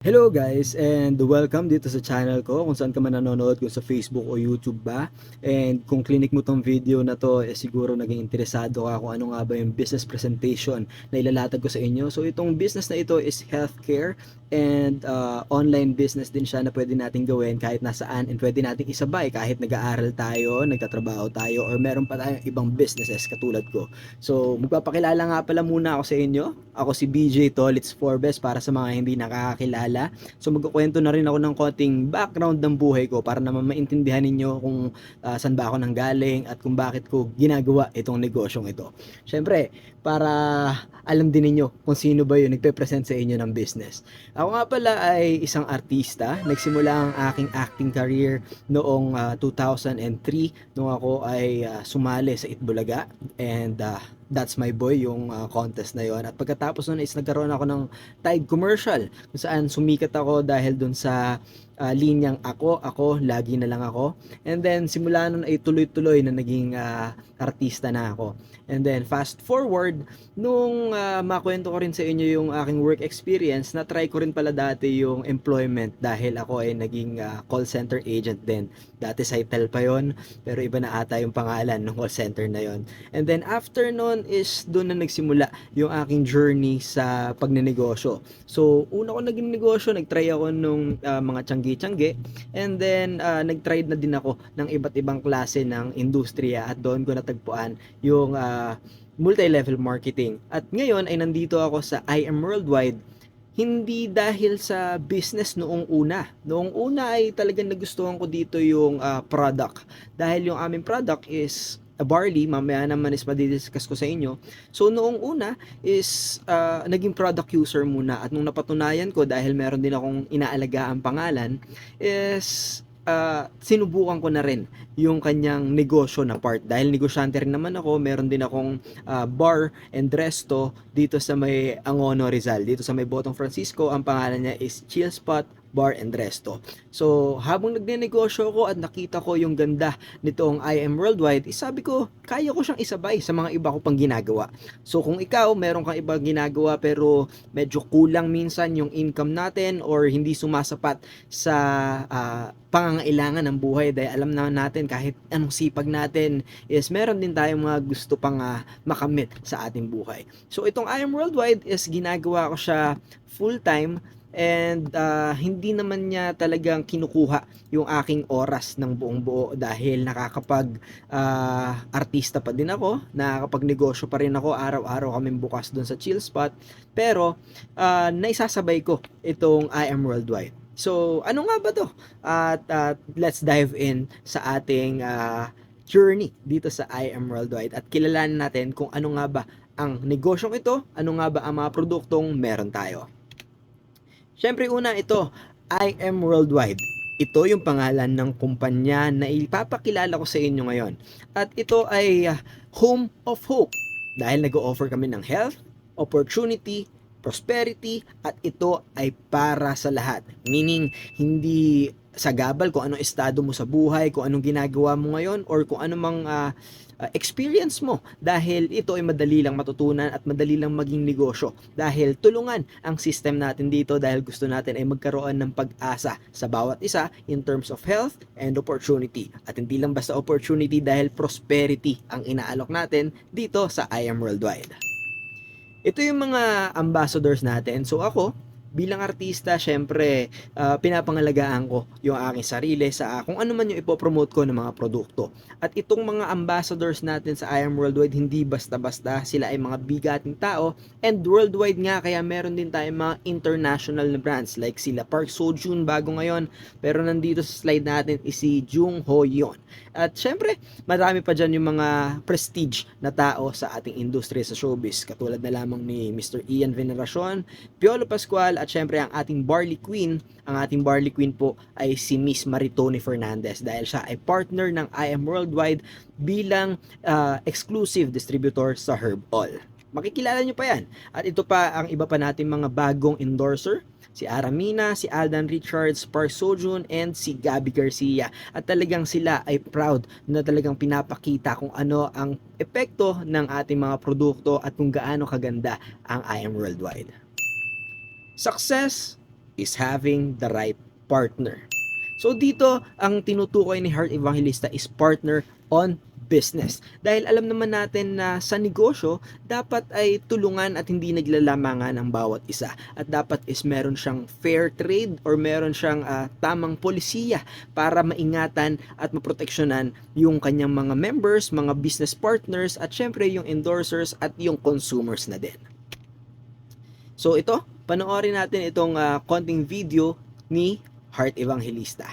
Hello guys and welcome dito sa channel ko kung saan ka man nanonood, kung sa Facebook o YouTube ba. And kung clinic mo tong video na to, siguro naging interesado ka kung ano nga ba yung business presentation na ilalatag ko sa inyo. So itong business na ito is healthcare and online business din siya na pwede natin gawin kahit nasaan, and pwede natin isabay kahit nag-aaral tayo, nagtatrabaho tayo, or meron pa tayong ibang businesses katulad ko. So magpapakilala nga pala muna ako sa inyo. Ako si BJ Tolitz Forbes para sa mga hindi nakakakilala. So magkukwento na rin ako ng konting background ng buhay ko para naman maintindihan ninyo kung saan ba ako nanggaling at kung bakit ko ginagawa itong negosyong ito. Syempre, para alam din ninyo kung sino ba yung nagpe-present sa inyo ng business. Ako nga pala ay isang artista. Nagsimula ang aking acting career noong 2003 nung ako ay sumali sa Itbulaga, and That's My Boy yung contest na yon. At pagkatapos nun is nagkaroon ako ng Tide commercial kung saan sumikat ako dahil dun sa linyang ako, lagi na lang ako. And then simula nun ay tuloy-tuloy na naging artista na ako. And then fast forward, nung makwento ko rin sa inyo yung aking work experience, na try ko rin pala dati yung employment dahil ako ay naging call center agent din. Dati Cytel pa yon, pero iba na ata yung pangalan ng call center na yon. And then after nun is doon na nagsimula yung aking journey sa pagnenegosyo. So una ko naging negosyo, nagtry ako nung mga tiyanggi-tiyanggi, and then nagtry na din ako ng iba't ibang klase ng industriya, at doon ko natagpuan yung multi-level marketing. At ngayon ay nandito ako sa I Am Worldwide, hindi dahil sa business noong una. Noong una ay talagang nagustuhan ko dito yung product. Dahil yung aming product is a barley, mamaya naman is madidiscuss ko sa inyo. So noong una is naging product user muna, at nung napatunayan ko dahil meron din akong inaalagaan pangalan is sinubukan ko na rin yung kanyang negosyo na part. Dahil negosyante rin naman ako, meron din akong bar and resto dito sa may Angono, Rizal. Dito sa may Botong Francisco, ang pangalan niya is Chill Spot Bar and Resto. So, habang nagnenegosyo ko at nakita ko yung ganda nitong I Am Worldwide, sabi ko, kaya ko siyang isabay sa mga iba ko pang ginagawa. So, kung ikaw, meron kang ibang ginagawa pero medyo kulang minsan yung income natin or hindi sumasapat sa pangangailangan ng buhay, dahil alam na natin kahit anong sipag natin is meron din tayong mga gusto pang makamit sa ating buhay. So, itong I Am Worldwide is ginagawa ko siya full-time, and hindi naman niya talagang kinukuha yung aking oras ng buong buo, dahil nakakapag artista pa din ako, nakakapag negosyo pa rin ako, araw-araw kaming bukas doon sa Chill Spot, pero naisasabay ko itong I Am Worldwide. So ano nga ba to? At let's dive in sa ating journey dito sa I Am Worldwide at kilalanin natin kung ano nga ba ang negosyong ito, ano nga ba ang mga produktong meron tayo. Siyempre una, ito, I Am Worldwide. Ito yung pangalan ng kumpanya na ipapakilala ko sa inyo ngayon. At ito ay Home of Hope, dahil nag-o-offer kami ng health, opportunity, prosperity, at ito ay para sa lahat. Meaning, hindi sagabal kung anong estado mo sa buhay, kung anong ginagawa mo ngayon, or kung anong experience mo, dahil ito ay madali lang matutunan at madali lang maging negosyo, dahil tulungan ang system natin dito, dahil gusto natin ay magkaroon ng pag-asa sa bawat isa in terms of health and opportunity, at hindi lang basta opportunity, dahil prosperity ang inaalok natin dito sa I Am Worldwide. Ito yung mga ambassadors natin. So ako, bilang artista, syempre, pinapangalagaan ko yung aking sarili sa kung ano man yung ipopromote ko ng mga produkto. At itong mga ambassadors natin sa I Am Worldwide, hindi basta-basta. Sila ay mga bigating tao, and worldwide nga, kaya meron din tayong mga international na brands like sila Park Seo-joon, bago ngayon, pero nandito sa slide natin is si Jung Ho Yeon. At syempre, marami pa dyan yung mga prestige na tao sa ating industriya sa showbiz, katulad na lamang ni Mr. Ian Veneracion, Piolo Pascual, at syempre ang ating Barley Queen. Ang ating Barley Queen po ay si Miss Maritoni Fernandez, dahil siya ay partner ng I Am Worldwide bilang exclusive distributor sa Herb All. Makikilala nyo pa yan. At ito pa ang iba pa natin mga bagong endorser, si Aramina, si Aldan Richards, Park Seo-joon, and si Gabby Garcia. At talagang sila ay proud na talagang pinapakita kung ano ang epekto ng ating mga produkto at kung gaano kaganda ang I Am Worldwide. Success is having the right partner. So dito, ang tinutukoy ni Heart Evangelista is partner on business. Dahil alam naman natin na sa negosyo, dapat ay tulungan at hindi naglalamangan ang bawat isa. At dapat is meron siyang fair trade or meron siyang tamang polisiya para maingatan at maproteksyonan yung kanyang mga members, mga business partners, at syempre yung endorsers at yung consumers na din. So ito, panoorin natin itong konting video ni Heart Evangelista.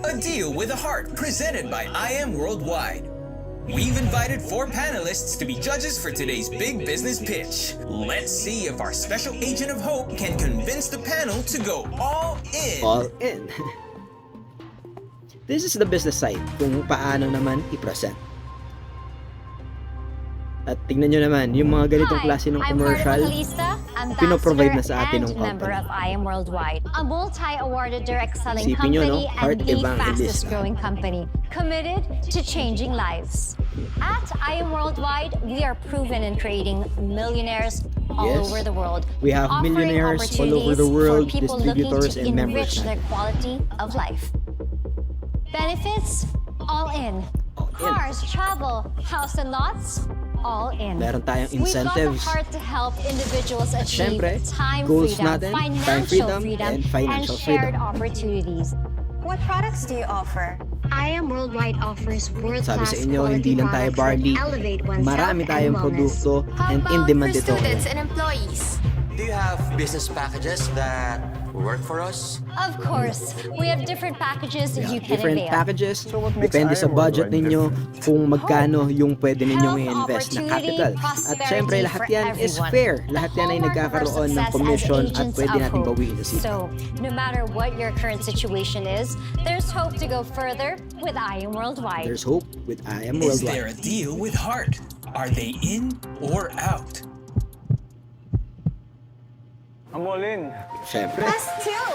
A Deal with a Heart, presented by I Am Worldwide. We've invited 4 panelists to be judges for today's big business pitch. Let's see if our special agent of hope can convince the panel to go all in. All in. This is the business side kung paano naman i-present. At tingnan nyo naman, yung mga ganitong klase ng commercial, pinoprovide na sa atin ng company. I Am Worldwide, a multi-awarded direct selling Isipin nyo, company Heart and the Evangelista. fastest growing company, committed to changing lives. At I Am Worldwide, we are proven in creating millionaires all Yes. over the world. We have offering millionaires all over the opportunities world, for people looking distributors to and members. enrich their quality of life. Benefits, all in. Cars, travel, house and lots, all in. Meron tayong We've got the incentives. heart to help individuals achieve syempre, time goals freedom, natin, time financial freedom, and financial shared freedom. opportunities. What products do you offer? I Am Worldwide offers Sabi sa world-class inyo, quality hindi lang tayo products that barley. elevate one's Marami health tayong and wellness. produkto and in demand ito. and employees? Do you have business packages that work for us? Of course, we have different packages you can Different avail. packages, what makes depende sa I Am budget Worldwide ninyo kung magkano yung pwede ninyong Health, i-invest na opportunity, capital. At prosperity syempre lahat for yan is everyone. fair. Lahat yan ay Hallmark of our nagkakaroon ng success as commission at agents pwede of natin hope. bawiin sa sita. So, no matter what your current situation is, there's hope to go further with I Am Worldwide. There's hope with I Am Is there a Worldwide. deal with Heart? Are they in or out? I'm all in. Syempre,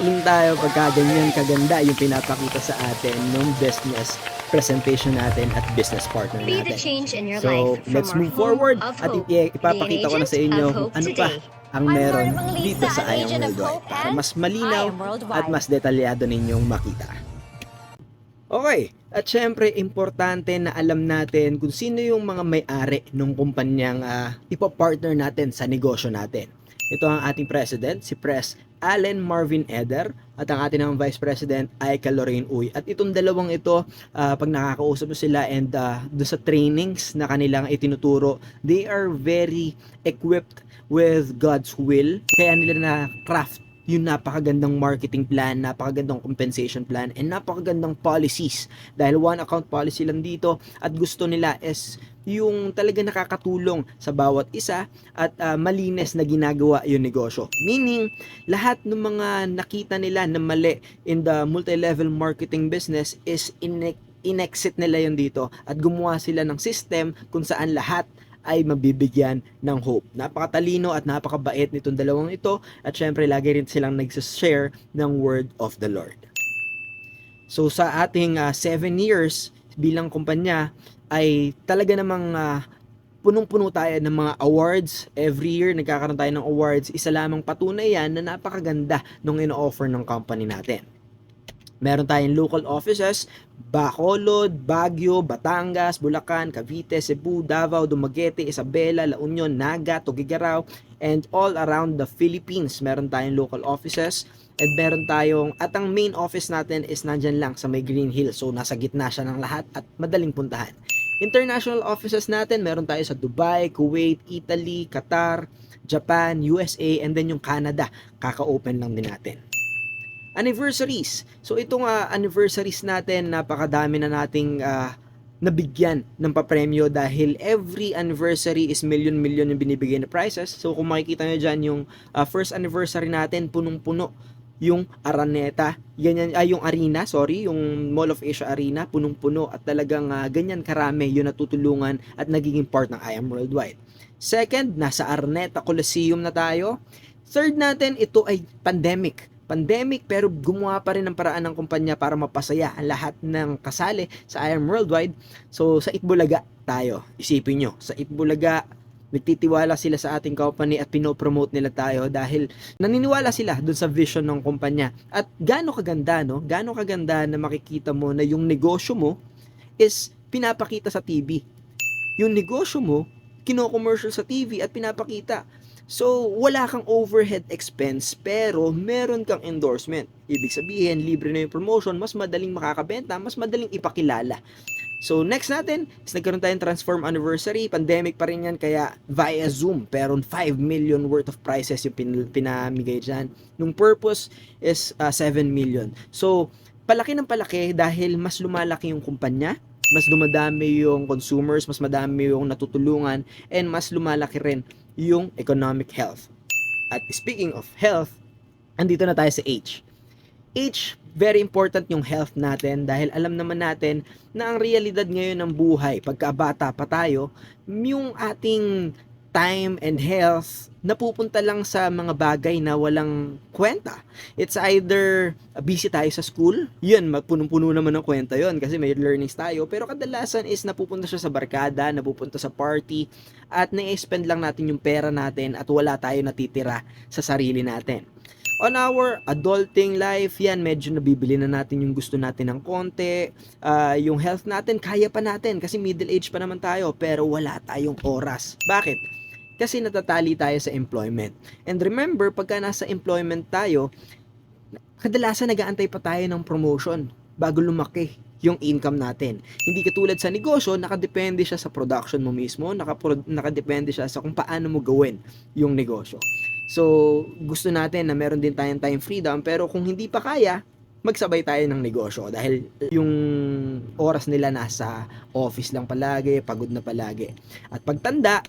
in tayo pagka ganyan kaganda yung pinapakita sa atin ng business presentation natin at business partner Be the natin. change in your So, life from let's our move home forward of at hope. ipapakita ko na sa inyo Be an kung agent ano of pa hope ang I'm meron Heart Evangelista, dito sa an I Am agent of Worldwide hope, para and mas malinaw I Am Worldwide. at mas detalyado ninyong makita. Okay, at syempre importante na alam natin kung sino yung mga may-ari ng kumpanyang ipapartner natin sa negosyo natin. Ito ang ating president, si Pres Allen Marvin Eder, at ang ating naman vice president ay Lorraine Uy. At itong dalawang ito, pag nakakausap mo sila and doon sa trainings na kanilang itinuturo, they are very equipped with God's will. Kaya nila na craft yung napakagandang marketing plan, napakagandang compensation plan, and napakagandang policies. Dahil one account policy lang dito at gusto nila is yung talaga nakakatulong sa bawat isa at malinis na ginagawa yung negosyo. Meaning, lahat ng mga nakita nila na mali in the multi-level marketing business is in-exit nila yun dito at gumawa sila ng system kung saan lahat ay mabibigyan ng hope. Napakatalino at napakabait nitong dalawang ito at syempre lagi rin silang nagsashare ng word of the Lord. So sa ating 7 years bilang kumpanya ay talaga namang punong-puno tayo ng mga awards. Every year nagkakaroon tayo ng awards. Isa lamang patunay yan na napakaganda nung ino-offer ng company natin. Meron tayong local offices, Bacolod, Baguio, Batangas, Bulacan, Cavite, Cebu, Davao, Dumaguete, Isabela, La Union, Naga, Tuguegarao, and all around the Philippines. Meron tayong local offices at meron tayong, at ang main office natin is nandyan lang sa may Green Hills. So nasa gitna siya ng lahat at madaling puntahan. International offices natin, meron tayo sa Dubai, Kuwait, Italy, Qatar, Japan, USA, and then yung Canada. Kaka-open lang din natin. Anniversaries. So itong anniversaries natin, napakadami na nating nabigyan ng papremyo dahil every anniversary is million-million yung binibigay na prizes. So kung makikita nyo dyan yung first anniversary natin, punong-puno yung Araneta, yung Arena, yung Mall of Asia Arena, punong-puno at talagang ganyan karami yung natutulungan at nagiging part ng I Am Worldwide. Second, nasa Araneta Coliseum na tayo. Third natin, ito ay pandemic pero gumawa pa rin ng paraan ng kumpanya para mapasaya ang lahat ng kasali sa I Am Worldwide. So sa Itbulaga tayo, isipin nyo, sa Itbulaga Nagtitiwala sila sa ating company at pinopromote nila tayo dahil naniniwala sila dun sa vision ng kumpanya. At gaano kaganda, no? Gaano kaganda na makikita mo na yung negosyo mo is pinapakita sa TV. Yung negosyo mo, kino-commercial sa TV at pinapakita. So, wala kang overhead expense pero meron kang endorsement. Ibig sabihin, libre na yung promotion, mas madaling makakabenta, mas madaling ipakilala. So, next natin is nagkaroon tayong Transform Anniversary. Pandemic pa rin yan, kaya via Zoom. Pero 5 million worth of prizes yung pinamigay dyan. Nung purpose is 7 million. So, palaki ng palaki dahil mas lumalaki yung kumpanya, mas dumadami yung consumers, mas madami yung natutulungan, and mas lumalaki rin yung economic health. At speaking of health, andito na tayo sa H. H, very important yung health natin dahil alam naman natin na ang realidad ngayon ng buhay, pagkabata pa tayo, yung ating time and health napupunta lang sa mga bagay na walang kwenta. It's either busy tayo sa school, yun, punong-puno naman ng kwenta yun kasi may learnings tayo, pero kadalasan is napupunta siya sa barkada, napupunta sa party, at na-spend lang natin yung pera natin at wala tayo natitira sa sarili natin. On our adulting life, yan, medyo nabibili na natin yung gusto natin ng konti. Yung health natin, kaya pa natin kasi middle age pa naman tayo, pero wala tayong oras. Bakit? Kasi natatali tayo sa employment. And remember, pagka nasa employment tayo, kadalasan nag-aantay pa tayo ng promotion bago lumaki yung income natin. Hindi katulad sa negosyo, nakadepende siya sa production mo mismo, nakadepende siya sa kung paano mo gawin yung negosyo. So, gusto natin na meron din tayong time freedom, pero kung hindi pa kaya, magsabay tayo ng negosyo dahil yung oras nila nasa office lang palagi, pagod na palagi. At pagtanda,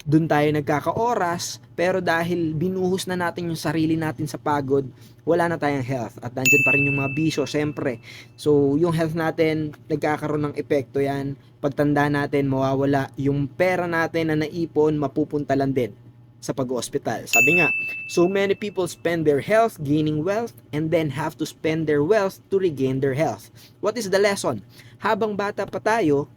dun tayo nagkaka-oras, pero dahil binuhos na natin yung sarili natin sa pagod, wala na tayong health. At nandyan pa rin yung mga bisyo, syempre. So, yung health natin, nagkakaroon ng epekto yan. Pagtanda natin, mawawala. Yung pera natin na naipon, mapupunta lang din sa pag-hospital. Sabi nga, so many people spend their health gaining wealth and then have to spend their wealth to regain their health. What is the lesson? Habang bata pa tayo,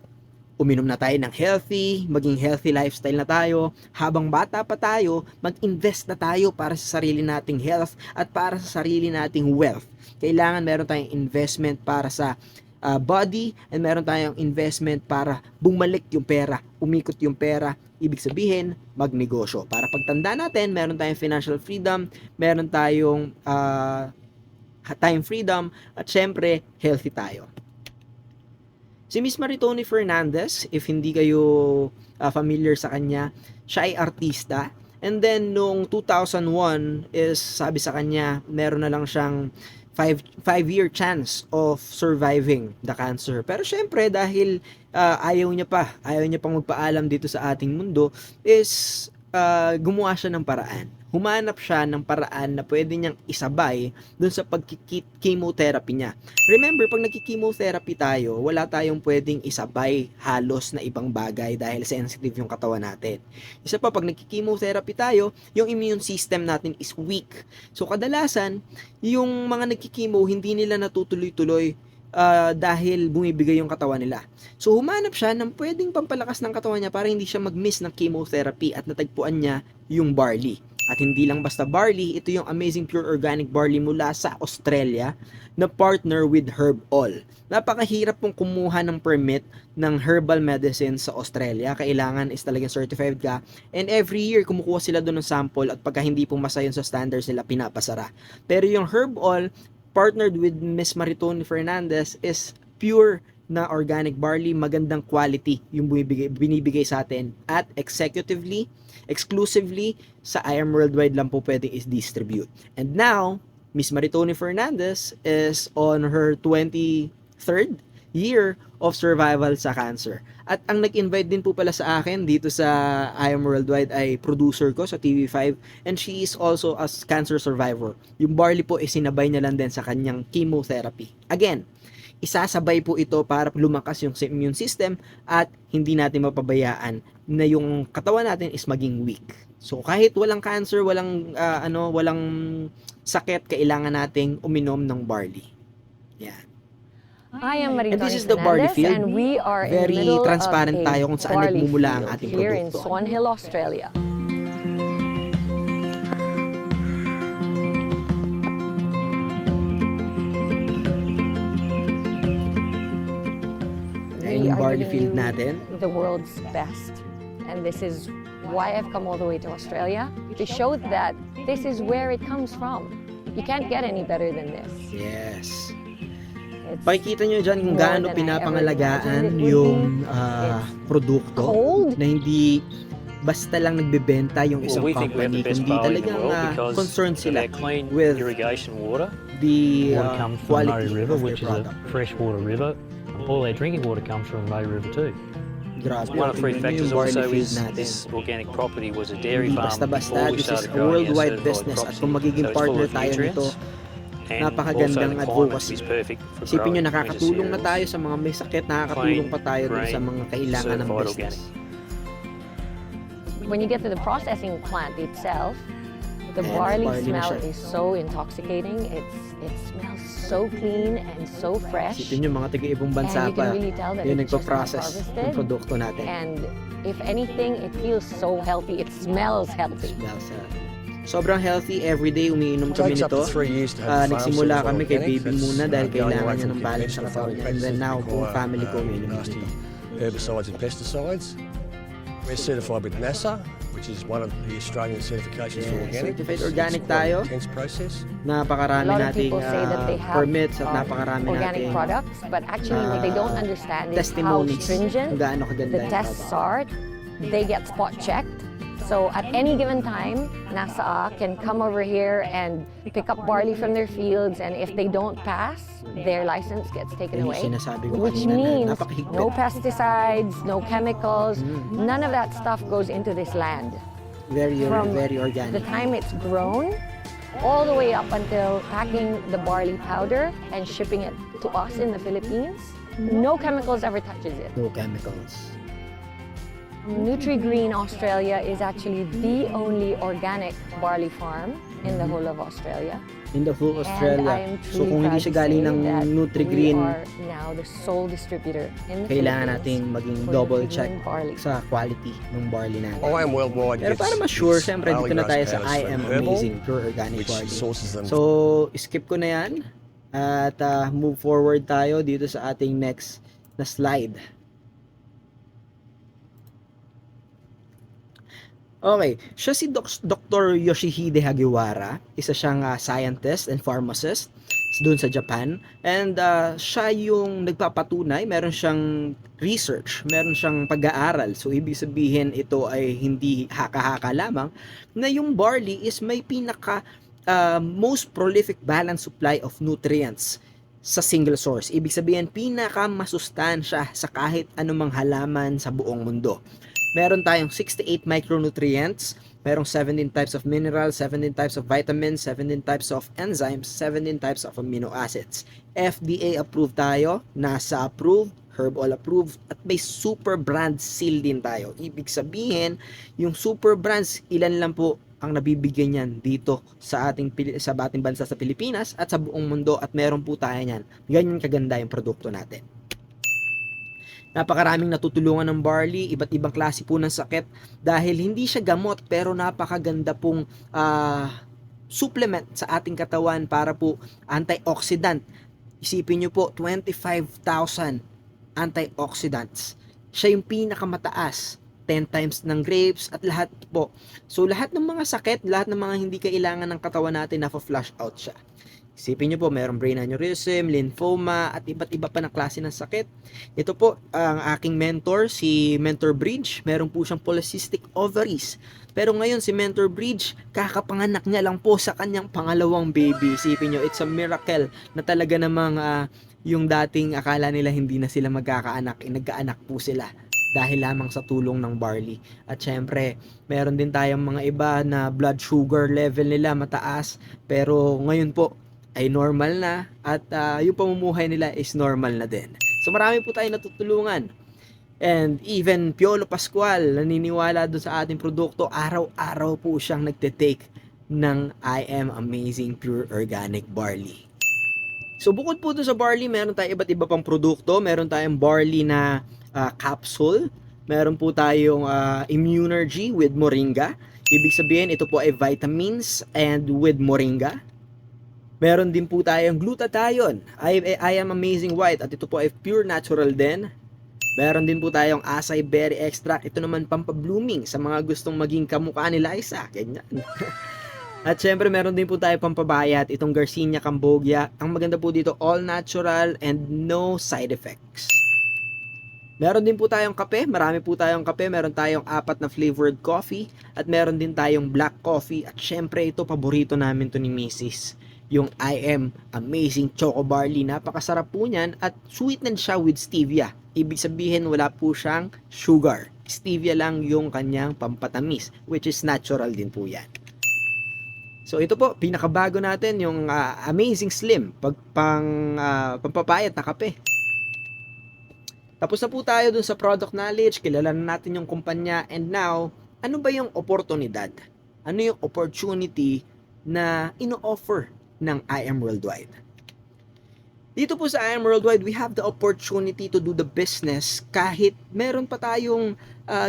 uminom na tayo ng healthy, maging healthy lifestyle na tayo. Habang bata pa tayo, mag-invest na tayo para sa sarili nating health at para sa sarili nating wealth. Kailangan meron tayong investment para sa body and meron tayong investment para bumalik yung pera, umikot yung pera. Ibig sabihin, magnegosyo. Para pagtanda natin, meron tayong financial freedom, meron tayong time freedom, at syempre, healthy tayo. Si Miss Maritoni Fernandez, if hindi kayo familiar sa kanya, siya ay artista. And then, nung 2001, is sabi sa kanya, meron na lang siyang 5-year chance of surviving the cancer. Pero syempre, dahil ayaw niya pang magpaalam dito sa ating mundo, is gumawa siya ng paraan. Humanap siya ng paraan na pwede niyang isabay dun sa pag-chemotherapy niya. Remember, pag nagki-chemotherapy tayo, wala tayong pwedeng isabay halos na ibang bagay dahil sensitive yung katawan natin. Isa pa, pag nagki-chemotherapy tayo, yung immune system natin is weak. So, kadalasan, yung mga nagki-chemo, hindi nila natutuloy-tuloy dahil bumibigay yung katawan nila. So, humanap siya ng pwedeng pampalakas ng katawan niya para hindi siya mag-miss ng chemotherapy at natagpuan niya yung barley. At hindi lang basta barley, ito yung amazing pure organic barley mula sa Australia na partner with Herb All. Napakahirap pong kumuha ng permit ng herbal medicine sa Australia. Kailangan is talagang certified ka. And every year, kumukuha sila doon ng sample at pagka hindi pumasa yun sa standards nila, pinapasara. Pero yung Herb All, partnered with Miss Maritoni Fernandez, is pure na organic barley, magandang quality yung binibigay sa atin at exclusively sa I Am Worldwide lang po pwedeng is-distribute. And now, Miss Maritoni Fernandez is on her 23rd year of survival sa cancer. At ang nag-invite din po pala sa akin dito sa I Am Worldwide ay producer ko sa TV5 and she is also a cancer survivor. Yung barley po sinabay niya lang din sa kanyang chemotherapy. Again, isasabay po ito para lumakas yung immune system at hindi natin mapabayaan na yung katawan natin is maging weak. So kahit walang cancer, walang sakit, kailangan nating uminom ng barley. Yan. I am And Maritoni this is the barley Fernandez, field. and we are in Very the middle transparent of a tayo kung saan barley nagmumula ang field ating here in produkto. Swan Hill, Australia. Ayan yung barley field natin. The world's best. And this is why I've come all the way to Australia, to show that this is where it comes from. You can't get any better than this. Yes. It's Pakikita nyo dyan kung more gaano than I pinapangalagaan ever imagined it would yung It's produkto cold. na hindi basta lang nagbebenta yung isang Well, we think we have company, the best kundi barley in the talagang world because concerned of sila our clean with irrigation water. the Water comes from quality Murray River, of their which is a product. freshwater river. All their drinking water comes from Murray River too. Grabe. One of three tingnan nyo factors yung barley also field is natin. this organic property was a dairy Hindi farm basta-basta, before we this is started a growing our worldwide certified business at crops kung in. magiging So it's full partner of tayo nito, nutrients, and napakagandang also the climate advocacy. is perfect for Isipin nyo, growing winter nakakatulong na cereals. tayo sa mga may sakit, nakakatulong pa tayo dun sa Clean, mga kailangan ng certified business. When you get to the processing plant itself, the Ayan, barley barley na smell siya. is so intoxicating. It smells so clean and so fresh. Isipin nyo, mga taga-ibang bansa And you pa, can really tell that yun it's just nagpa-process ng harvested. produkto natin. And if anything, it feels so healthy. It smells healthy. Smells, sobrang healthy, everyday umiinom kami Takes up nito. to 3 years to have the farm Nagsimula certified kami kay organic. baby That's, muna dahil going kailangan away niya from ng balance sa conventional katawan. farming And then practices now, buong require, family ko umiinom nasty nito. herbicides and pesticides. We're certified with NASA, which is one of the Australian certifications for Yeah, organic. certified It's organic quite tayo. an intense process. Napakarami A lot of nating people say that they have permits at napakarami organic nating products, but actually what they don't understand is how testimonies kung stringent gaano kaganda the yung tests product. are. They get spot checked. So at any given time, NASA can come over here and pick up barley from their fields, and if they don't pass, their license gets taken Yan yung away. sinasabi ko Which kanina na means napakahigpit. no pesticides, no chemicals, none of that stuff goes into this land. Very, From very the organic. time it's grown, all the way up until packing the barley powder and shipping it to us in the Philippines, no chemicals ever touches it. No chemicals. Nutri-Green Australia is actually the only organic barley farm in the whole of Australia. In the whole And I Australia. am So truly kung hindi proud siya to galing say ng that Nutri-Green, we are now the sole distributor in the kailangan Philippines nating maging for double Nutri-Green check barley. sa quality ng barley natin. I am worldwide. Pero para ma-sure, syempre dito na tayo sa I Am Herbal, Amazing Pure Organic which Barley. sources them. So, skip ko na yan at move forward tayo dito sa ating next na slide. Okay, siya si Dr. Yoshihide Hagiwara, isa siyang scientist and pharmacist doon sa Japan, and siya yung nagpapatunay, meron siyang research, meron siyang pag-aaral, so ibig sabihin ito ay hindi haka-haka lamang, na yung barley is may pinaka most prolific balanced supply of nutrients sa single source. Ibig sabihin, pinaka masustansya sa kahit anumang halaman sa buong mundo. Meron tayong 68 micronutrients, merong 17 types of minerals, 17 types of vitamins, 17 types of enzymes, 17 types of amino acids. FDA approved tayo, NASA approved, Herbal approved, at may super brand seal din tayo. Ibig sabihin, yung super brands, ilan lang po ang nabibigyan niyan dito sa ating bansa sa Pilipinas at sa buong mundo, at meron po tayo niyan. Ganyan kaganda yung produkto natin. Napakaraming natutulungan ng barley, iba't ibang klase po ng sakit dahil hindi siya gamot pero napakaganda pong supplement sa ating katawan para po antioxidant. Isipin nyo po, 25,000 antioxidants. Siya yung pinakamataas, 10 times ng grapes at lahat po. So lahat ng mga sakit, lahat ng mga hindi kailangan ng katawan natin, na-flush out siya. Isipin nyo po, mayroong brain aneurysm, lymphoma, at iba't iba pa na klase ng sakit. Ito po, ang aking mentor, si Mentor Bridge. Meron po siyang polycystic ovaries. Pero ngayon, si Mentor Bridge, kakapanganak niya lang po sa kanyang pangalawang baby. Isipin nyo, it's a miracle na talaga namang yung dating akala nila hindi na sila magkakaanak, nagkaanak po sila dahil lamang sa tulong ng barley. At syempre, meron din tayong mga iba na blood sugar level nila mataas, pero ngayon po, ay normal na at yung pamumuhay nila is normal na din. So marami po tayong natutulungan. And even Piolo Pascual, naniniwala doon sa ating produkto, araw-araw po siyang nagte-take ng I Am Amazing Pure Organic Barley. So bukod po dun sa barley, meron tayong iba't iba pang produkto. Meron tayong barley na capsule. Meron po tayong Immunergy with moringa. Ibig sabihin, ito po ay vitamins and with moringa. Meron din po tayong glutathione. I am amazing white at ito po ay pure natural din. Meron din po tayong acai berry extract. Ito naman pampablooming sa mga gustong maging kamukha ni Liza. Ganyan. At syempre meron din po tayo pampabayat. Itong Garcinia Cambogia. Ang maganda po dito, all natural and no side effects. Meron din po tayong kape. Marami po tayong kape. Meron tayong 4 na flavored coffee. At meron din tayong black coffee. At syempre ito, paborito namin to ni Mrs. Yung I Am Amazing Choco Barley. Napakasarap po niyan at sweetened siya with stevia. Ibig sabihin wala po siyang sugar. Stevia lang yung kanyang pampatamis, which is natural din po yan. So ito po, pinakabago natin yung Amazing Slim, pampapayat na kape. Tapos na po tayo dun sa product knowledge, kilala na natin yung kumpanya, and now, ano ba yung oportunidad? Ano yung opportunity na ino-offer ng I Am Worldwide? Dito po sa I Am Worldwide, we have the opportunity to do the business kahit meron pa tayong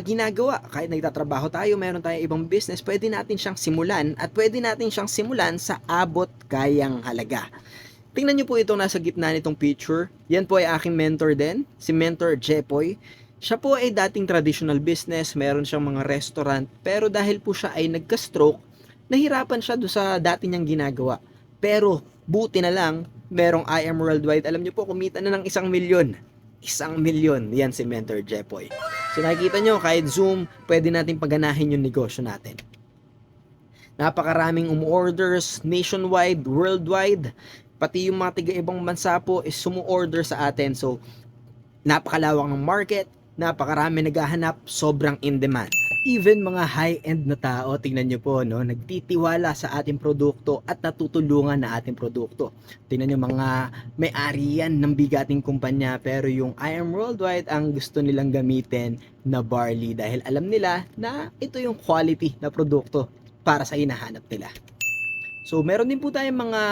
ginagawa. Kahit nagtatrabaho tayo, meron tayong ibang business, pwede natin siyang simulan at pwede natin siyang simulan sa abot kayang halaga. Tingnan nyo po itong nasa gitna nitong picture. Yan po ay aking mentor din, si Mentor Jepoy. Siya po ay dating traditional business, meron siyang mga restaurant, pero dahil po siya ay nagka-stroke, nahirapan siya doon sa dati niyang ginagawa. Pero buti na lang, merong I Am Worldwide. Alam niyo po, kumita na ng 1 milyon. 1 milyon. Yan si Mentor Jepoy. So nakikita nyo, kahit Zoom, pwede natin paganahin yung negosyo natin. Napakaraming umuorders, nationwide, worldwide. Pati yung mga tiga-ibang bansa po is sumu-order sa atin. So, napakalawak ng market, napakarami naghahanap, sobrang in demand. Even mga high-end na tao, tingnan nyo po, no, nagtitiwala sa ating produkto at natutulungan na ating produkto. Tingnan nyo, mga may-ari yan ng bigating kumpanya, pero yung I Am Worldwide ang gusto nilang gamitin na barley dahil alam nila na ito yung quality na produkto para sa hinahanap nila. So, meron din po tayong mga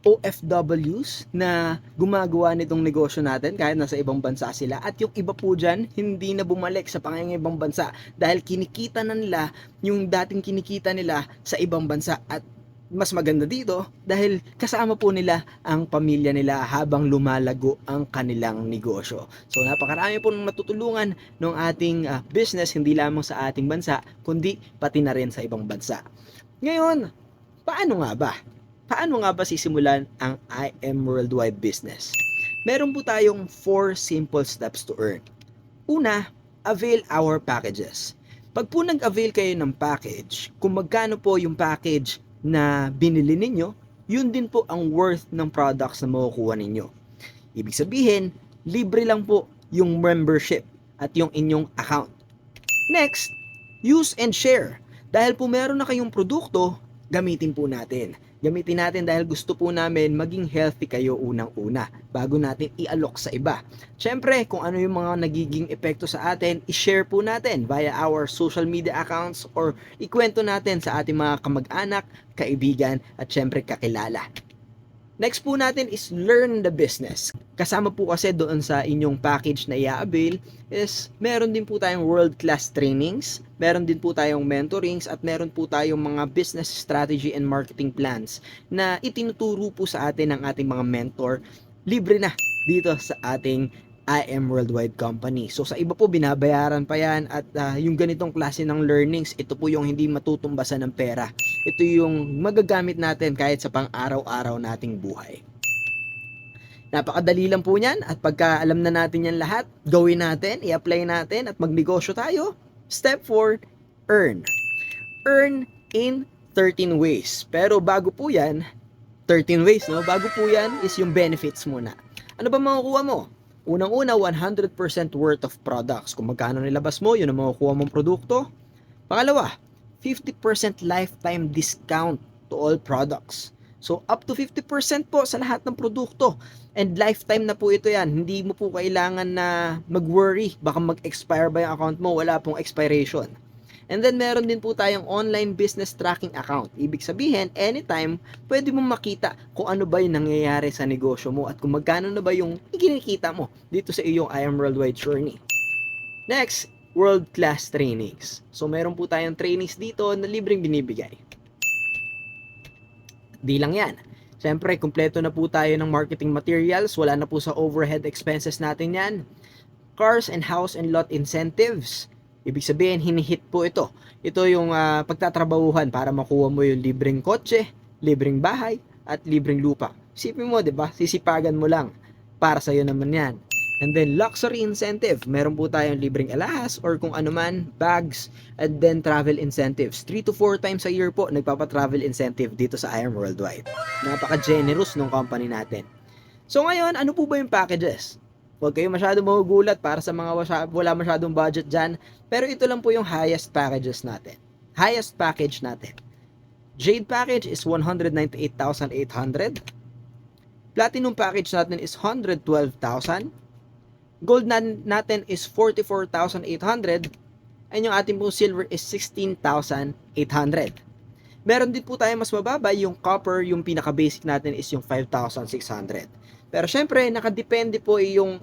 OFWs na gumagawa nitong negosyo natin kahit nasa ibang bansa sila. At yung iba po dyan, hindi na bumalik sa pangangibang bansa dahil kinikita na nila yung dating kinikita nila sa ibang bansa. At mas maganda dito dahil kasama po nila ang pamilya nila habang lumalago ang kanilang negosyo. So, napakarami po nang matutulungan ng ating business, hindi lamang sa ating bansa, kundi pati na rin sa ibang bansa. Ngayon, paano nga ba? Paano nga ba sisimulan ang I Am Worldwide business? Meron po tayong 4 simple steps to earn. Una, avail our packages. Pag po nag-avail kayo ng package, kung magkano po yung package na binili ninyo, yun din po ang worth ng products na makukuha ninyo. Ibig sabihin, libre lang po yung membership at yung inyong account. Next, use and share. Dahil po meron na kayong produkto, gamitin po natin. Gamitin natin dahil gusto po namin maging healthy kayo unang-una bago natin i-alok sa iba. Siyempre, kung ano yung mga nagiging epekto sa atin, i-share po natin via our social media accounts or ikwento natin sa ating mga kamag-anak, kaibigan at siyempre kakilala. Next po natin is learn the business. Kasama po kasi doon sa inyong package na i-avail is meron din po tayong world-class trainings, meron din po tayong mentorings at meron po tayong mga business strategy and marketing plans na itinuturo po sa atin ng ating mga mentor. Libre na dito sa ating I Am Worldwide company. So sa iba po binabayaran pa yan at yung ganitong klase ng learnings, ito po yung hindi matutumbasan ng pera. Ito yung magagamit natin kahit sa pang-araw-araw nating buhay. Napakadali lang po niyan at pagka alam na natin yan lahat, gawin natin, i-apply natin at magnegosyo tayo. Step 4, earn. Earn in 13 ways. Pero bago po yan, 13 ways, no? Bago po yan is yung benefits muna. Ano ba makukuha mo? Unang-una, 100% worth of products. Kung magkano nilabas mo, yun ang makukuha mong produkto. Pangalawa, 50% lifetime discount to all products. So, up to 50% po sa lahat ng produkto. And lifetime na po ito yan. Hindi mo po kailangan na mag-worry. Baka mag-expire ba yung account mo? Wala pong expiration. And then meron din po tayong online business tracking account. Ibig sabihin, anytime, pwede mong makita kung ano ba yung nangyayari sa negosyo mo at kung magkano na ba yung ikinikita mo dito sa iyong I Am Worldwide journey. Next, world-class trainings. So meron po tayong trainings dito na libreng binibigay. Di lang yan. Siyempre, kumpleto na po tayo ng marketing materials. Wala na po sa overhead expenses natin yan. Cars and house and lot incentives. Ibig sabihin, hinihit po ito. Ito yung pagtatrabahuhan para makuha mo yung libreng kotse, libreng bahay, at libreng lupa. Isipin mo, di ba? Sisipagan mo lang. Para sa'yo naman yan. And then, luxury incentive. Meron po tayong libreng alahas or kung ano man, bags, and then travel incentives. 3 to 4 times a year po, nagpapa-travel incentive dito sa I Am Worldwide. Napaka-generous ng company natin. So ngayon, ano po ba yung packages? Huwag kayo masyadong magugulat para sa mga wala masyadong budget dyan. Pero ito lang po yung highest packages natin. Highest package natin. Jade package is 198,800. Platinum package natin is 112,000. Gold natin is 44,800. And yung ating po silver is 16,800. Meron din po tayo mas mababa, yung copper, yung pinaka-basic natin is yung 5,600. Pero syempre, nakadepende po iyong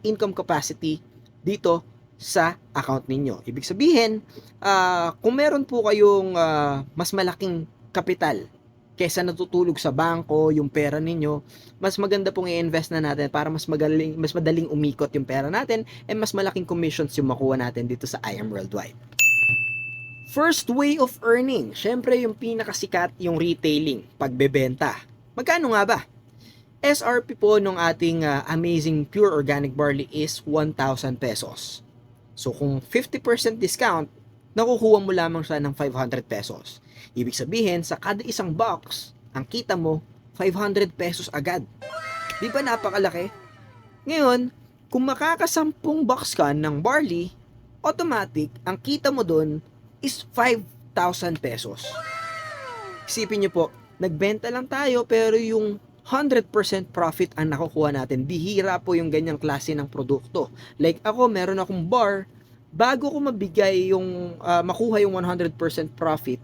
income capacity dito sa account ninyo. Ibig sabihin, kung meron po kayong mas malaking kapital kesa natutulog sa bangko yung pera ninyo, mas maganda pong i-invest na natin para mas madaling umikot yung pera natin and mas malaking commissions yung makuha natin dito sa I Am Worldwide. First way of earning, syempre yung pinakasikat yung retailing, pagbebenta. Magkano nga ba? SRP po nung ating amazing pure organic barley is 1,000 pesos. So kung 50% discount, nakukuha mo lamang siya ng 500 pesos. Ibig sabihin, sa kada isang box, ang kita mo, 500 pesos agad. Di ba napakalaki? Ngayon, kung makakasampung box ka ng barley, automatic, ang kita mo doon is 5,000 pesos. Isipin nyo po, nagbenta lang tayo pero yung 100% profit ang nakukuha natin. Bihira po yung ganyang klase ng produkto. Like ako, meron akong bar, bago ko mabigay yung, makuha yung 100% profit,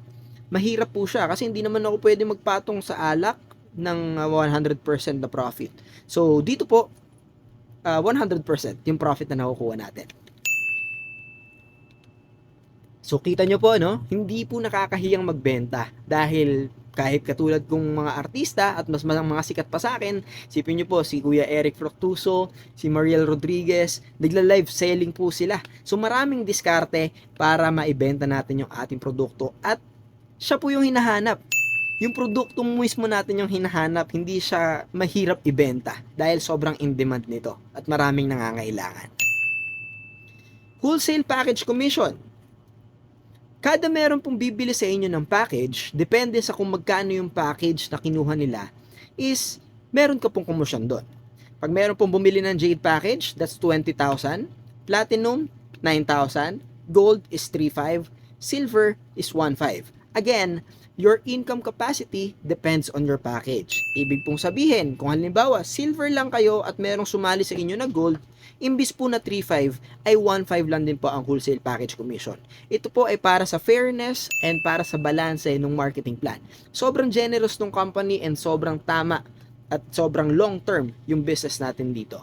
mahirap po siya kasi hindi naman ako pwede magpatong sa alak ng 100% na profit. So, dito po, 100% yung profit na nakukuha natin. So, kita nyo po, no? Hindi po nakakahiyang magbenta dahil kahit katulad kong mga artista at mas mga sikat pa sa akin, sipin nyo po, si Kuya Eric Fructuso, si Mariel Rodriguez, nagla-live selling po sila. So maraming diskarte para maibenta natin yung ating produkto at siya po yung hinahanap. Yung produkto mismo natin yung hinahanap, hindi siya mahirap ibenta dahil sobrang in-demand nito at maraming nangangailangan. Wholesale package commission. Kada meron pong bibili sa inyo ng package, depende sa kung magkano yung package na kinuha nila, is meron ka pong komisyon doon. Pag meron pong bumili ng Jade package, that's 20,000. Platinum, 9,000. Gold is 3,500. Silver is 1,500. Again, your income capacity depends on your package. Ibig pong sabihin, kung halimbawa, silver lang kayo at merong sumali sa inyo na gold, imbis po na 3,500 ay 1,500 lang din po ang wholesale package commission. Ito po ay para sa fairness and para sa balance ng marketing plan. Sobrang generous ng company and sobrang tama at sobrang long term yung business natin dito.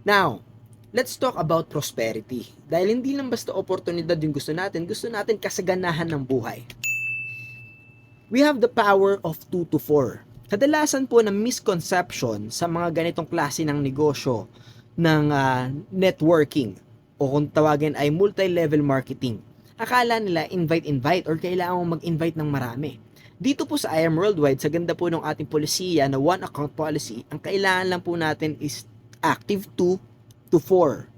Now, let's talk about prosperity. Dahil hindi lang basta oportunidad yung gusto natin kasaganahan ng buhay. We have the power of 2 to 4. Kadalasan po na misconception sa mga ganitong klase ng negosyo ng networking o kung tawagin ay multi-level marketing. Akala nila invite or kailangan mong mag-invite ng marami. Dito po sa I Am Worldwide, sa ganda po ng ating polisiya na one account policy, ang kailangan lang po natin is active 2 to 4.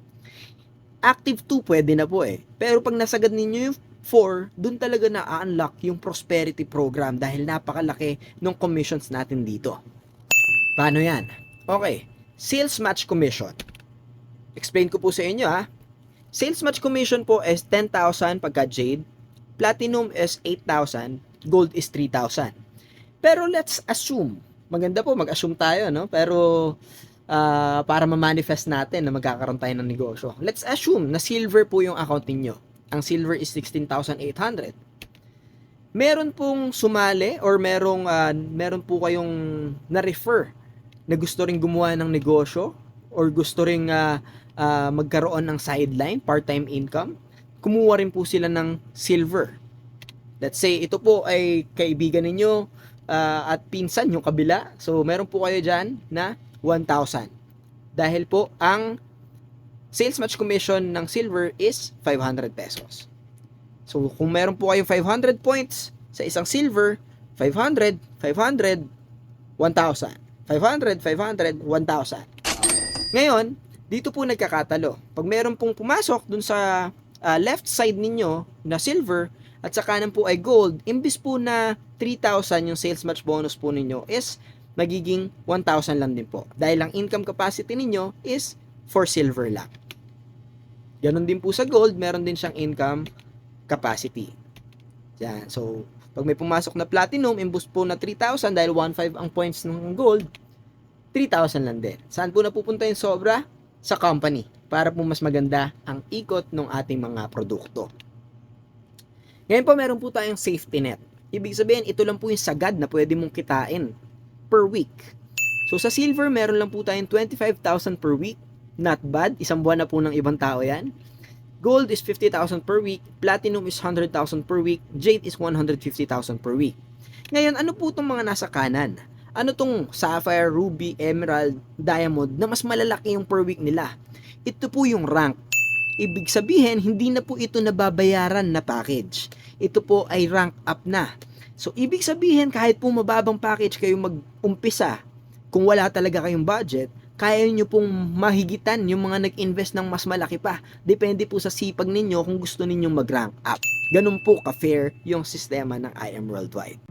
Active 2 pwede na po pero pag nasagad ninyo yung 4, dun talaga na-unlock yung prosperity program dahil napakalaki ng commissions natin dito. Paano yan? Okay, sales match commission. Explain ko po sa inyo Sales match commission po is 10,000 pagka Jade, Platinum is 8,000, Gold is 3,000. Pero let's assume, maganda po mag-assume tayo, no? Pero para ma-manifest natin na magkakaroon tayo ng negosyo. Let's assume na silver po yung account ninyo. Ang silver is 16,800. Meron pong sumali or meron po kayong na-refer na gusto ring gumawa ng negosyo or gusto ring magkaroon ng sideline, part-time income, kumuha rin po sila ng silver. Let's say, ito po ay kaibigan ninyo at pinsan yung kabila. So, meron po kayo dyan na 1,000. Dahil po, ang sales match commission ng silver is 500 pesos. So, kung meron po kayong 500 points sa isang silver, 500, 500, 1,000. 500, 500, 1,000. Ngayon, dito po nagkakatalo. Pag meron pong pumasok dun sa left side ninyo na silver at sa kanan po ay gold, imbis po na 3,000 yung sales match bonus po ninyo is magiging 1,000 lang din po. Dahil ang income capacity ninyo is for silver lang. Ganon din po sa gold, meron din siyang income capacity. Yan. So, pag may pumasok na platinum, imbus po na 3,000 dahil 1,500 ang points ng gold, 3,000 lang din. Saan po napupunta yung sobra? Sa company. Para po mas maganda ang ikot ng ating mga produkto. Ngayon po, meron po tayong safety net. Ibig sabihin, ito lang po yung sagad na pwede mong kitain per week. So, sa silver, meron lang po tayong 25,000 per week. Not bad. Isang buwan na po ng ibang tao yan. Gold is 50,000 per week, platinum is 100,000 per week, jade is 150,000 per week. Ngayon, ano po itong mga nasa kanan? Ano tong sapphire, ruby, emerald, diamond na mas malalaki yung per week nila? Ito po yung rank. Ibig sabihin, hindi na po ito nababayaran na package. Ito po ay rank up na. So, ibig sabihin, kahit po mababang package kayo mag-umpisa, kung wala talaga kayong budget, kaya nyo pong mahigitan yung mga nag-invest ng mas malaki pa. Depende po sa sipag ninyo kung gusto ninyong mag-rank up. Ganun po ka-fair yung sistema ng IM Worldwide.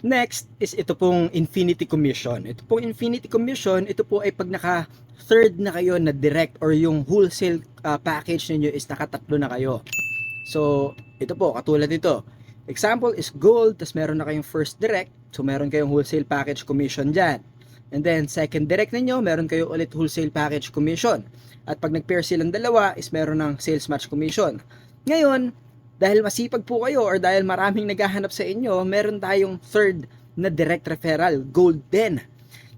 Next is ito pong Infinity Commission. Ito pong Infinity Commission, ito po ay pag naka-third na kayo na direct or yung wholesale package ninyo is nakatatlo na kayo. So, ito po, katulad nito. Example is gold, tas meron na kayong first direct. So, meron kayong wholesale package commission dyan. And then, second direct ninyo, meron kayo ulit wholesale package commission. At pag nag-pair silang dalawa, is meron ng sales match commission. Ngayon, dahil masipag po kayo or dahil maraming naghahanap sa inyo, meron tayong third na direct referral, gold din.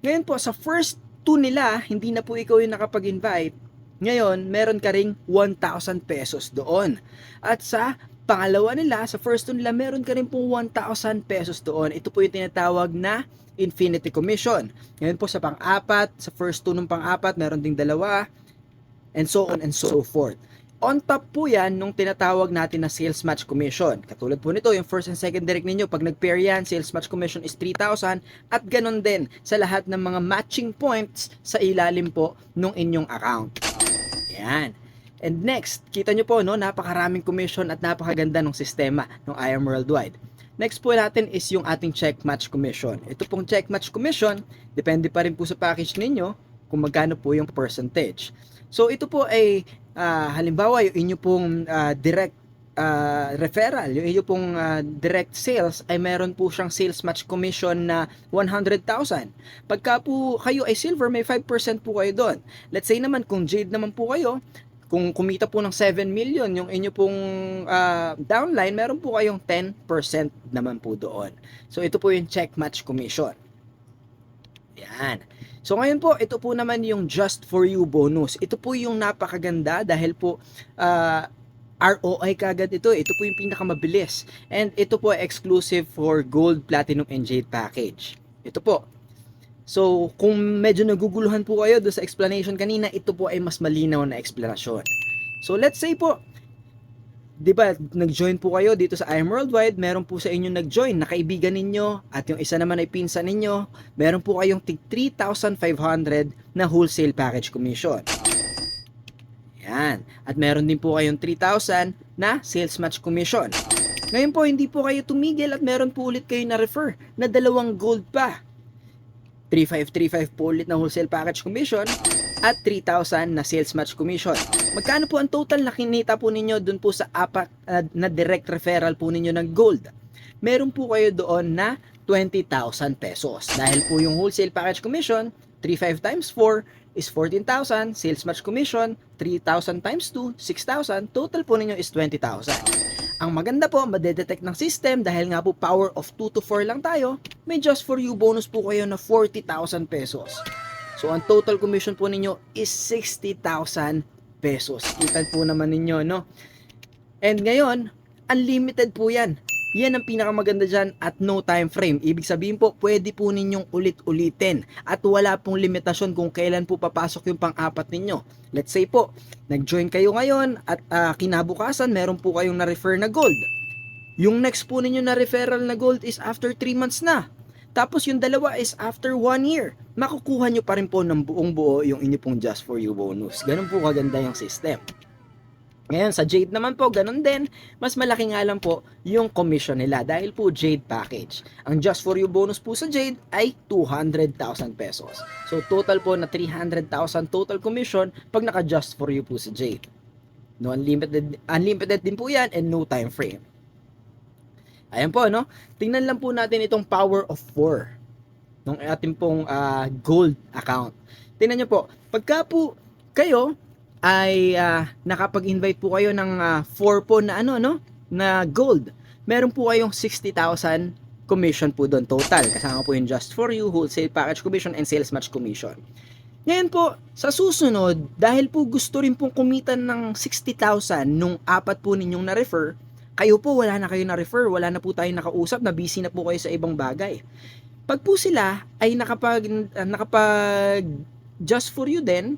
Ngayon po, sa first two nila, hindi na po ikaw yung nakapag-invite. Ngayon, meron ka ring 1,000 pesos doon. At sa pangalawa nila, sa first two nila, meron ka rin po 1,000 pesos doon. Ito po yung tinatawag na Infinity Commission. Ngayon po sa pang-apat, sa first two ng pang-apat, meron ding dalawa, and so on and so forth. On top po yan nung tinatawag natin na sales match commission. Katulad po nito, yung first and second direct ninyo, pag nag-pair yan, sales match commission is 3,000 at ganun din sa lahat ng mga matching points sa ilalim po nung inyong account. Yan. And next, kita nyo po, no, napakaraming commission at napakaganda ng sistema ng IM Worldwide. Next po natin is yung ating check match commission. Ito pong check match commission, depende pa rin po sa package ninyo kung magkano po yung percentage. So ito po ay halimbawa yung inyo pong direct referral, yung inyo pong direct sales ay meron po siyang sales match commission na 100,000. Pagka po kayo ay silver, may 5% po kayo doon. Let's say naman kung jade naman po kayo, kung kumita po ng 7 million yung inyo pong downline, meron po kayong 10% naman po doon. So, ito po yung check match commission. Yan. So, ngayon po, ito po naman yung just for you bonus. Ito po yung napakaganda dahil po ROI kagad ito. Ito po yung pinakamabilis. And ito po ay exclusive for gold, platinum, and jade package. Ito po. So, kung medyo naguguluhan po kayo doon sa explanation kanina, ito po ay mas malinaw na explanasyon. So, let's say po, di ba, nag-join po kayo dito sa IM Worldwide, meron po sa inyo nag-join na kaibigan ninyo, at yung isa naman ay pinsan ninyo, meron po kayong tig 3,500 na wholesale package commission. Yan. At meron din po kayong 3,000 na sales match commission. Ngayon po, hindi po kayo tumigil at meron po ulit kayo na refer na 2 gold pa. 3,535 po ulit na wholesale package commission at 3,000 na sales match commission. Magkano po ang total na kinita po ninyo dun po sa apat na direct referral po ninyo ng gold? Meron po kayo doon na 20,000 pesos. Dahil po yung wholesale package commission, 3,500 times 4 is 14,000, sales match commission, 3,000 times 2, 6,000, total po ninyo is 20,000. Ang maganda po, madedetect ng system dahil nga po power of 2 to 4 lang tayo, may just for you bonus po kayo na 40,000 pesos. So, ang total commission po ninyo is 60,000 pesos. Kita po naman ninyo, no? And ngayon, unlimited po yan. Yan ang pinakamaganda dyan at no time frame. Ibig sabihin po, pwede po ninyong ulit-ulitin at wala pong limitasyon kung kailan po papasok yung pang-apat ninyo. Let's say po, nag-join kayo ngayon at kinabukasan, meron po kayong na-refer na gold. Yung next po ninyo na referral na gold is after 3 months na. Tapos yung dalawa is after 1 year. Makukuha nyo pa rin po ng buong buo yung inyo pong just for you bonus. Ganun po kaganda yung system. Ngayon, sa Jade naman po, ganun din. Mas malaki nga lang po yung commission nila dahil po Jade package. Ang just for you bonus po sa Jade ay 200,000 pesos. So, total po na 300,000 total commission pag naka-just for you po sa Jade. No, unlimited din po yan and no time frame. Ayan po, no? Tingnan lang po natin itong power of 4 ng ating pong gold account. Tingnan nyo po, pagka po kayo ay nakapag-invite po kayo ng 4 po na na gold. Meron po kayong 60,000 commission po doon total. Kasama po yung just for you, wholesale package commission, and sales match commission. Ngayon po, sa susunod, dahil po gusto rin pong kumita ng 60,000 nung 4 po ninyong na-refer, kayo po wala na kayo na-refer, wala na po tayong nakausap, na busy na po kayo sa ibang bagay. Pag po sila ay nakapag just for you din,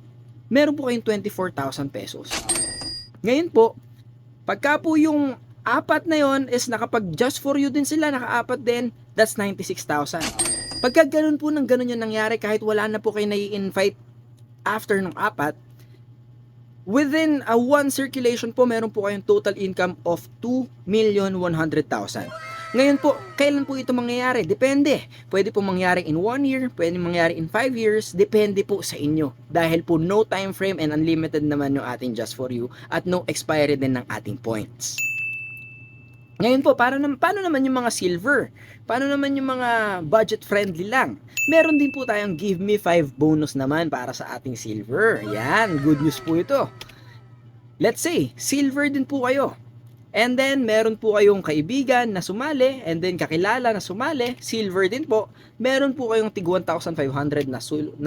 meron po kayong 24,000 pesos. Ngayon po, pagka po yung 4 na yon is nakapag just for you din sila, naka-4 din, that's 96,000. Pagka ganun po ng ganun yung nangyari, kahit wala na po kayo nai-invite after ng 4, within a 1 circulation po, meron po kayong total income of 2,100,000. Ngayon po, kailan po ito mangyayari? Depende. Pwede po mangyari in 1 year, pwede mangyari in 5 years, depende po sa inyo. Dahil po no time frame and unlimited naman yung ating just for you at no expiry din ng ating points. Ngayon po, paano naman yung mga silver? Paano naman yung mga budget friendly lang? Meron din po tayong Give Me 5 bonus naman para sa ating silver. Yan, good news po ito. Let's say, silver din po kayo. And then, meron po kayong kaibigan na sumali, and then kakilala na sumali, silver din po. Meron po kayong tig 1,500 na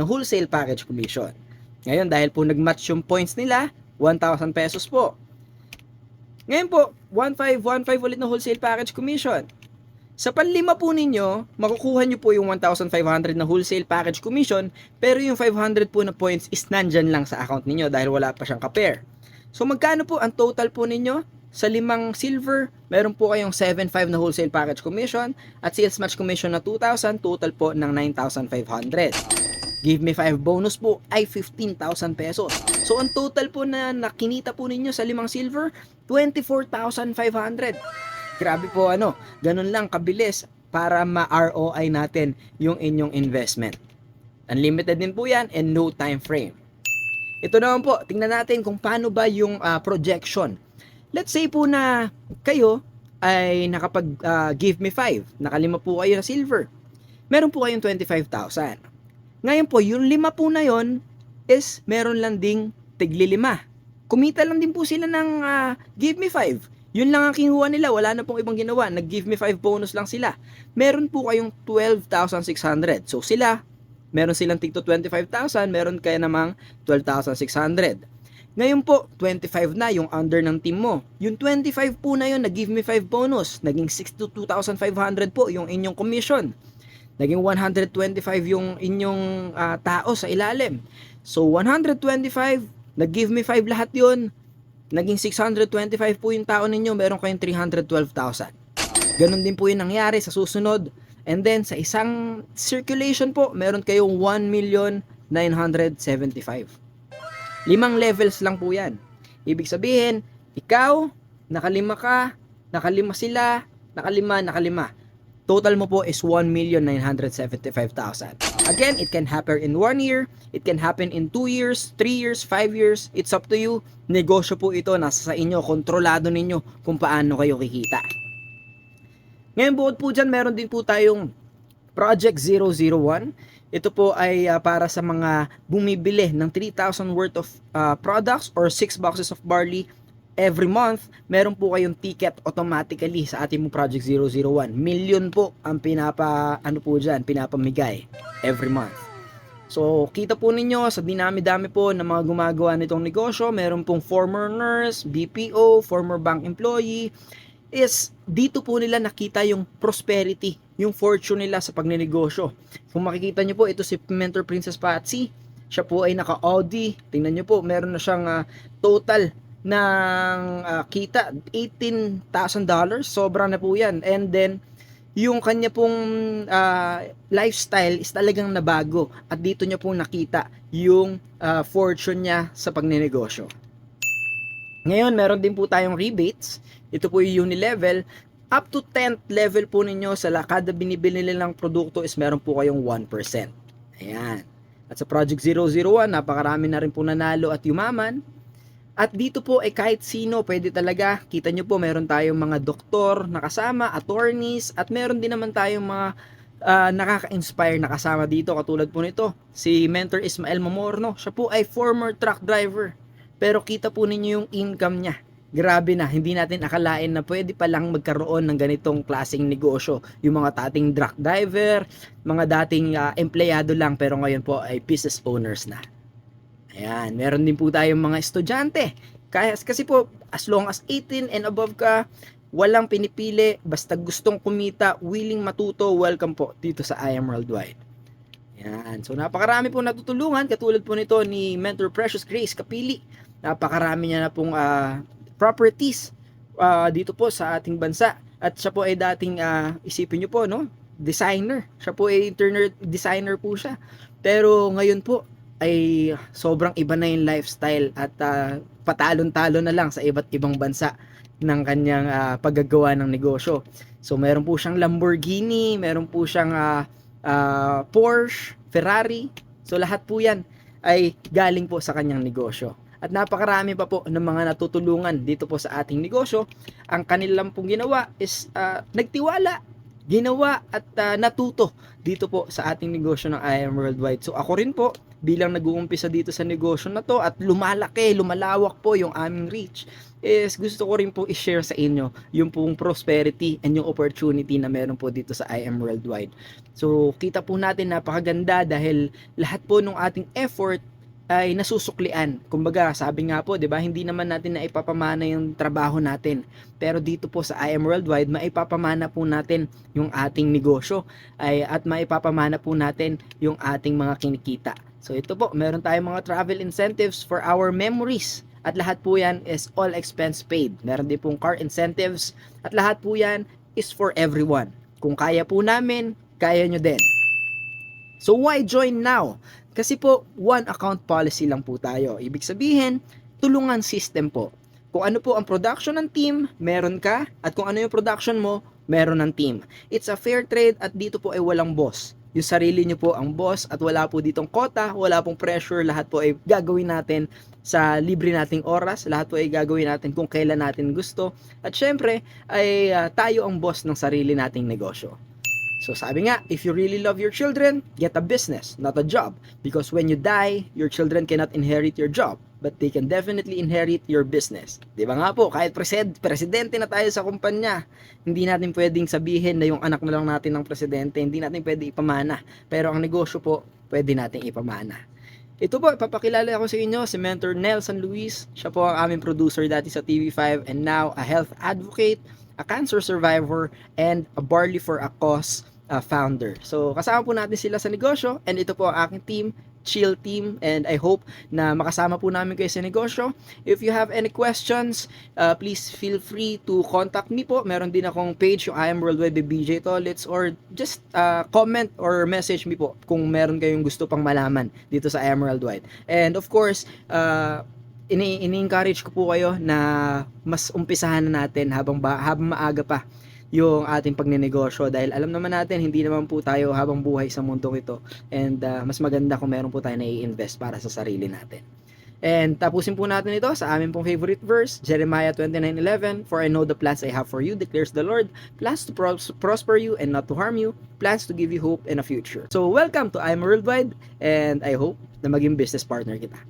wholesale package commission. Ngayon, dahil po nag-match yung points nila, 1,000 pesos po. Ngayon po, 1,515 ulit na wholesale package commission. Sa panlima po ninyo, makukuha nyo po yung 1,500 na wholesale package commission, pero yung 500 po na points is nandyan lang sa account ninyo dahil wala pa siyang ka-pair. So, magkano po ang total po ninyo? Sa 5 silver, meron po kayong 7,500 na wholesale package commission at sales match commission na 2,000, total po ng 9,500. Give Me 5 bonus po ay 15,000 pesos. So, ang total po na nakinita po ninyo sa 5 silver, 24,500. Grabe po ganun lang kabilis para ma-ROI natin yung inyong investment. Unlimited din po yan and no time frame. Ito naman po, tingnan natin kung paano ba yung projection. Let's say po na kayo ay nakapag Give Me 5, nakalima po kayo na silver. Meron po kayong 25,000. Ngayon po, yung 5 po na yon is meron lang ding tigli 5. Kumita lang din po sila ng Give Me 5. Yun lang ang kinuha nila, wala na pong ibang ginawa. Nag-Give Me 5 bonus lang sila. Meron po kayong 12,600. So sila, meron silang tigto 25,000, meron kayo namang 12,600. Ngayon po, 25 na yung under ng team mo. Yung 25 po na yun, nag-Give Me 5 bonus. Naging 62,500 po yung inyong commission. Naging 125 yung inyong tao sa ilalim. So, 125, nag-Give Me 5 lahat yun. Naging 625 po yung tao ninyo, meron kayong 312,000. Ganon din po yung nangyari sa susunod. And then, sa isang circulation po, meron kayong 1,975,000. 5 levels lang po yan. Ibig sabihin, ikaw, nakalima ka, nakalima sila, nakalima. Total mo po is 1,975,000. Again, it can happen in 1 year, it can happen in 2 years, 3 years, 5 years. It's up to you. Negosyo po ito, nasa sa inyo, kontrolado ninyo kung paano kayo kikita. Ngayon bukod po dyan, meron din po tayong Project 001. Ito po ay para sa mga bumibili ng 3,000 worth of products or 6 boxes of barley every month. Meron po kayong ticket automatically sa ating Project 001. Million po ang pinapamigay every month. So, kita po ninyo sa dinami-dami po ng mga gumagawa nitong negosyo. Meron pong former nurse, BPO, former bank employee. Is dito po nila nakita yung prosperity, yung fortune nila sa pagnenegosyo. Kung makikita nyo po, ito si Mentor Princess Patsy. Siya po ay naka-Audi. Tingnan nyo po, meron na siyang total ng kita, $18,000. Sobra na po yan. And then, yung kanya pong lifestyle is talagang nabago. At dito niya pong nakita yung fortune niya sa pagnenegosyo. Ngayon, meron din po tayong rebates. Ito po yung Unilevel. Up to 10th level po ninyo sa kada binibili nilang produkto is meron po kayong 1%. Ayan. At sa Project 001, napakarami na rin po nanalo at yumaman. At dito po kahit sino pwede talaga. Kita nyo po meron tayong mga doktor na kasama, attorneys, at meron din naman tayong mga nakaka-inspire na kasama dito. Katulad po nito, si Mentor Ismael Mamorno. Siya po ay former truck driver. Pero kita po ninyo yung income niya. Grabe na, hindi natin akalain na pwede palang magkaroon ng ganitong klaseng negosyo. Yung mga dating truck driver, mga dating empleyado lang, pero ngayon po ay business owners na. Ayan, meron din po tayong mga estudyante. Kasi po, as long as 18 and above ka, walang pinipili, basta gustong kumita, willing matuto, welcome po dito sa I Am Worldwide. Ayan, so napakarami po natutulungan, katulad po nito ni Mentor Precious Grace Kapili. Napakarami niya na pong properties dito po sa ating bansa. At siya po ay dating, isipin nyo po, no? Designer. Siya po ay internet designer po siya. Pero ngayon po, ay sobrang iba na yung lifestyle at patalon-talo na lang sa iba't ibang bansa ng kanyang paggagawa ng negosyo. So meron po siyang Lamborghini, meron po siyang Porsche, Ferrari. So lahat po yan ay galing po sa kanyang negosyo. At napakarami pa po ng mga natutulungan dito po sa ating negosyo. Ang kanilang pong ginawa is nagtiwala, ginawa at natuto dito po sa ating negosyo ng I Am Worldwide. So ako rin po, bilang nag-uumpisa dito sa negosyo na to at lumalawak po yung aming reach, is gusto ko rin po i-share sa inyo yung pong prosperity and yung opportunity na meron po dito sa I Am Worldwide. So kita po natin napakaganda dahil lahat po ng ating effort ay nasusuklian. Kumbaga, sabi nga po, 'di ba, hindi naman natin na ipapamana yung trabaho natin. Pero dito po sa I Am Worldwide, maipapamana po natin yung ating negosyo at maipapamana po natin yung ating mga kinikita. So ito po, meron tayong mga travel incentives for our memories. At lahat po yan is all expense paid. Meron din pong car incentives. At lahat po yan is for everyone. Kung kaya po namin, kaya nyo din. So why join now? Kasi po, one account policy lang po tayo. Ibig sabihin, tulungan system po. Kung ano po ang production ng team, meron ka. At kung ano yung production mo, meron ng team. It's a fair trade at dito po ay walang boss. Yung sarili nyo po ang boss at wala po ditong quota, wala pong pressure. Lahat po ay gagawin natin sa libre nating oras. Lahat po ay gagawin natin kung kailan natin gusto. At syempre, ay tayo ang boss ng sarili nating negosyo. So sabi nga, if you really love your children, get a business, not a job. Because when you die, your children cannot inherit your job, but they can definitely inherit your business. Di ba nga po, kahit presidente na tayo sa kumpanya, hindi natin pwedeng sabihin na yung anak na lang natin ng presidente, hindi natin pwede ipamana. Pero ang negosyo po, pwede nating ipamana. Ito po, ipapakilala ako sa inyo, si Mentor Nelson Luis. Siya po ang aming producer dati sa TV5 and now a health advocate, a cancer survivor, and a Barley for a Cause founder. So, kasama po natin sila sa negosyo and ito po ang aking team, Chill Team, and I hope na makasama po namin kayo sa negosyo. If you have any questions, please feel free to contact me po. Meron din akong page, yung I Am Worldwide by BJ Tolitz, or just comment or message me po kung meron kayong gusto pang malaman dito sa I Am Worldwide. And of course, ini-encourage ko po kayo na mas umpisahan na natin habang maaga pa yung ating pagnenegosyo dahil alam naman natin hindi naman po tayo habang buhay sa mundong ito and mas maganda kung meron po tayo na i-invest para sa sarili natin. And tapusin po natin ito sa aming pong favorite verse, Jeremiah 29:11, "For I know the plans I have for you, declares the Lord, plans to prosper you and not to harm you, plans to give you hope and a future." So welcome to I Am Worldwide, and I hope na maging business partner kita.